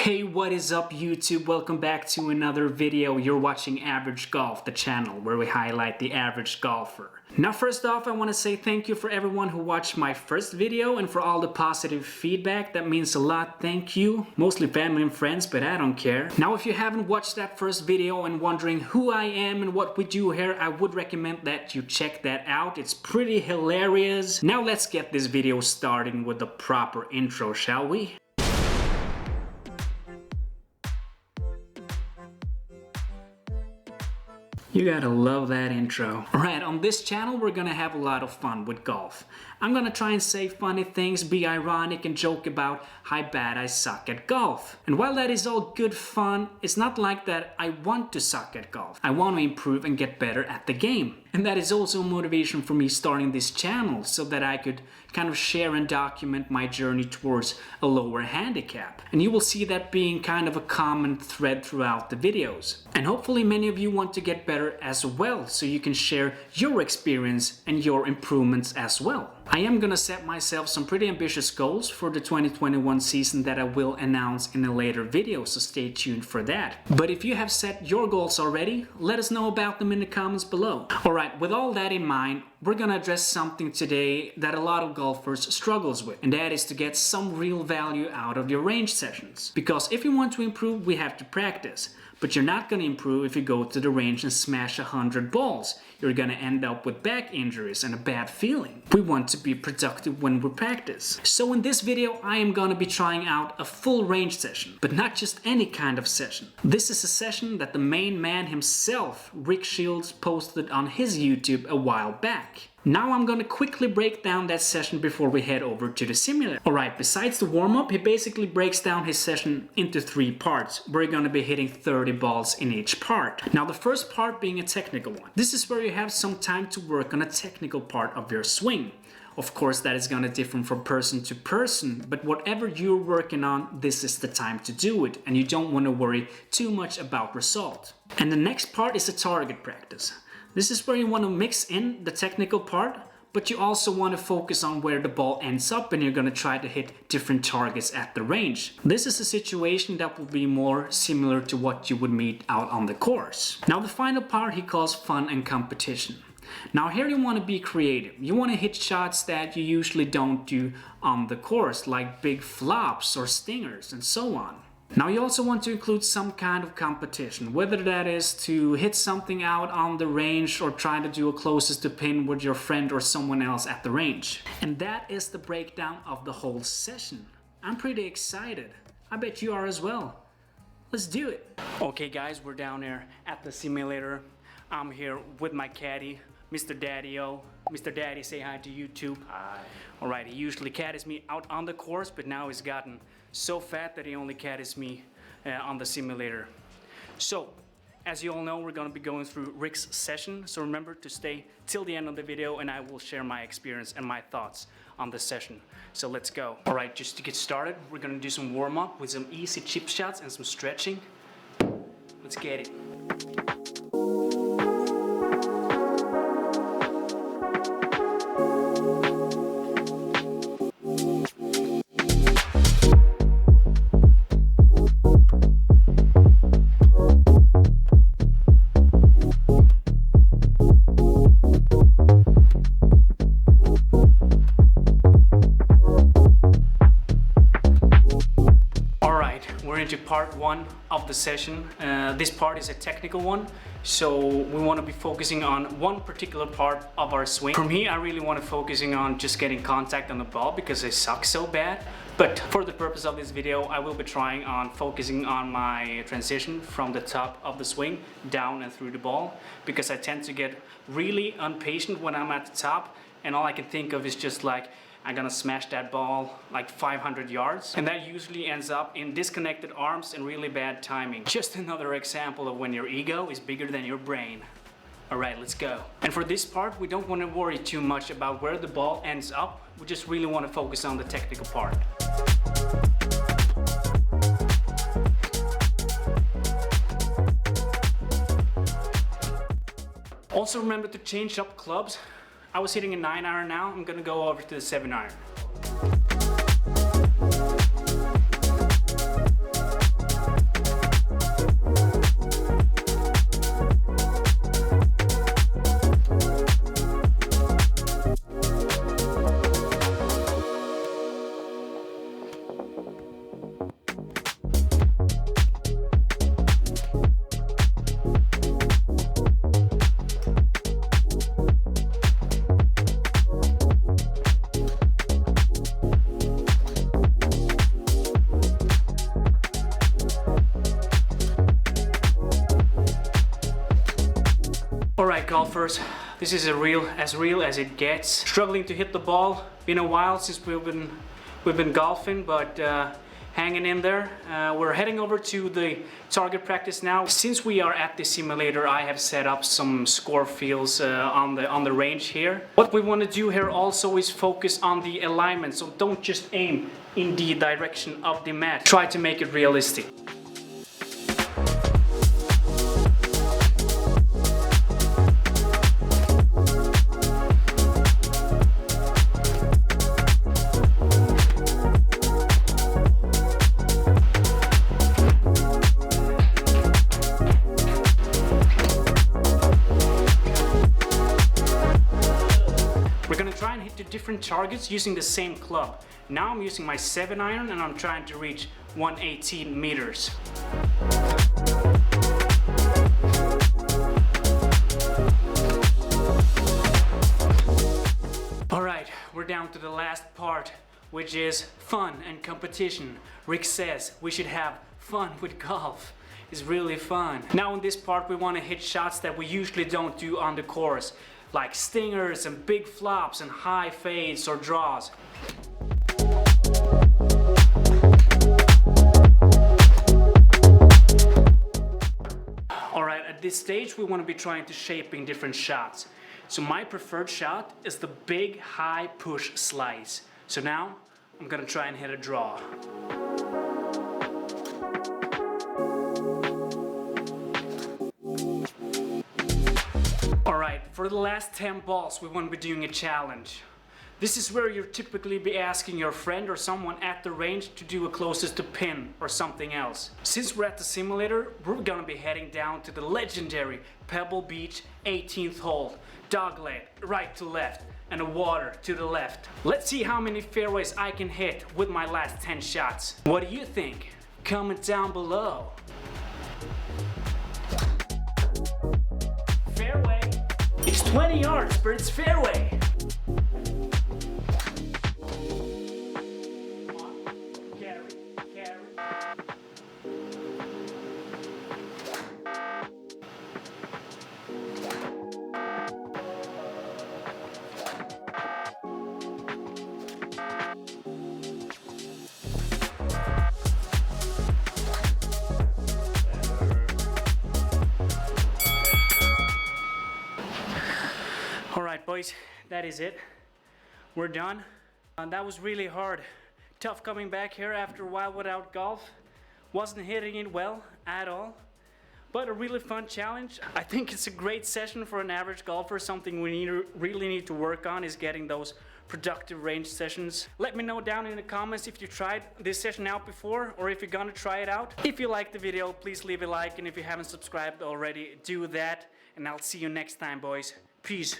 Hey, what is up YouTube? Welcome back to another video. You're watching Average Golf, the channel where we highlight the average golfer. Now first off, I want to say thank you for everyone who watched my first video and for all the positive feedback. That means a lot, thank you. Mostly family and friends, but I don't care. Now if you haven't watched that first video and wondering who I am and what we do here, I would recommend that you check that out. It's pretty hilarious. Now let's get this video started with the proper intro, shall we? You gotta love that intro. Alright, on this channel we're gonna have a lot of fun with golf. I'm gonna try and say funny things, be ironic and joke about how bad I suck at golf. And while that is all good fun, it's not like that I want to suck at golf. I want to improve and get better at the game. And that is also motivation for me starting this channel, so that I could kind of share and document my journey towards a lower handicap. And you will see that being kind of a common thread throughout the videos. And hopefully many of you want to get better as well, so you can share your experience and your improvements as well. I am gonna set myself some pretty ambitious goals for the 2021 season that I will announce in a later video, so stay tuned for that. But if you have set your goals already, let us know about them in the comments below. Alright, with all that in mind, we're gonna address something today that a lot of golfers struggles with, and that is to get some real value out of your range sessions. Because if you want to improve, we have to practice. But you're not going to improve if you go to the range and smash 100 balls. You're going to end up with back injuries and a bad feeling. We want to be productive when we practice. So in this video I am going to be trying out a full range session, but not just any kind of session. This is a session that the main man himself, RICKS, posted on his YouTube a while back. Now I'm gonna quickly break down that session before we head over to the simulator. Alright, besides the warm-up, he basically breaks down his session into 3 parts. We're gonna be hitting 30 balls in each part. Now the first part being a technical one. This is where you have some time to work on a technical part of your swing. Of course, that is going to differ from person to person, but whatever you're working on, this is the time to do it, and you don't want to worry too much about result. And the next part is a target practice. This is where you want to mix in the technical part, but you also want to focus on where the ball ends up, and you're going to try to hit different targets at the range. This is a situation that will be more similar to what you would meet out on the course. Now the final part he calls fun and competition. Now here you want to be creative. You want to hit shots that you usually don't do on the course, like big flops or stingers and so on. Now you also want to include some kind of competition, whether that is to hit something out on the range or try to do a closest to pin with your friend or someone else at the range. And that is the breakdown of the whole session. I'm pretty excited. I bet you are as well. Let's do it. Okay guys, we're down here at the simulator. I'm here with my caddy, Mr. Daddy-O. Mr. Daddy, say hi to YouTube. Hi. Alright, he usually caddies me out on the course, but now he's gotten so fat that he only caddies me on the simulator. So, as you all know, we're going to be going through Rick's session, so remember to stay till the end of the video and I will share my experience and my thoughts on the session. So let's go. Alright, just to get started, we're going to do some warm-up with some easy chip shots and some stretching. Let's get it. Into part 1 of the session. This part is a technical one, so we want to be focusing on one particular part of our swing. For me, I really want to focusing on just getting contact on the ball because I suck so bad. But for the purpose of this video, I will be trying on focusing on my transition from the top of the swing down and through the ball, because I tend to get really impatient when I'm at the top and all I can think of is just like, I'm gonna smash that ball like 500 yards, and that usually ends up in disconnected arms and really bad timing. Just another example of when your ego is bigger than your brain. Alright, let's go. And for this part, we don't want to worry too much about where the ball ends up. We just really want to focus on the technical part. Also remember to change up clubs. I was hitting a 9-iron now, I'm gonna go over to the 7-iron. Alright golfers, this is as real as it gets. Struggling to hit the ball. Been a while since we've been golfing, but hanging in there. We're heading over to the target practice now. Since we are at the simulator, I have set up some score fields on the range here. What we want to do here also is focus on the alignment, so don't just aim in the direction of the mat. Try to make it realistic. Try and hit the different targets using the same club. Now I'm using my 7-iron and I'm trying to reach 118 meters. Alright, we're down to the last part, which is fun and competition. Rick says we should have fun with golf. It's really fun. Now in this part we want to hit shots that we usually don't do on the course, like stingers and big flops and high fades or draws. Alright, at this stage we want to be trying to shaping different shots. So my preferred shot is the big high push slice. So now I'm gonna try and hit a draw. Alright, for the last 10 balls we want to be doing a challenge. This is where you'll typically be asking your friend or someone at the range to do a closest to pin or something else. Since we're at the simulator, we're gonna be heading down to the legendary Pebble Beach 18th hole. Dogleg, right to left, and a water to the left. Let's see how many fairways I can hit with my last 10 shots. What do you think? Comment down below. Fairway. It's 20 yards, but it's fairway. Come on, carry. Alright boys, that is it. We're done. That was really hard. Tough coming back here after a while without golf. Wasn't hitting it well at all. But a really fun challenge. I think it's a great session for an average golfer. Something we really need to work on is getting those productive range sessions. Let me know down in the comments if you tried this session out before or if you're gonna try it out. If you liked the video, please leave a like, and if you haven't subscribed already, do that. And I'll see you next time, boys. Peace.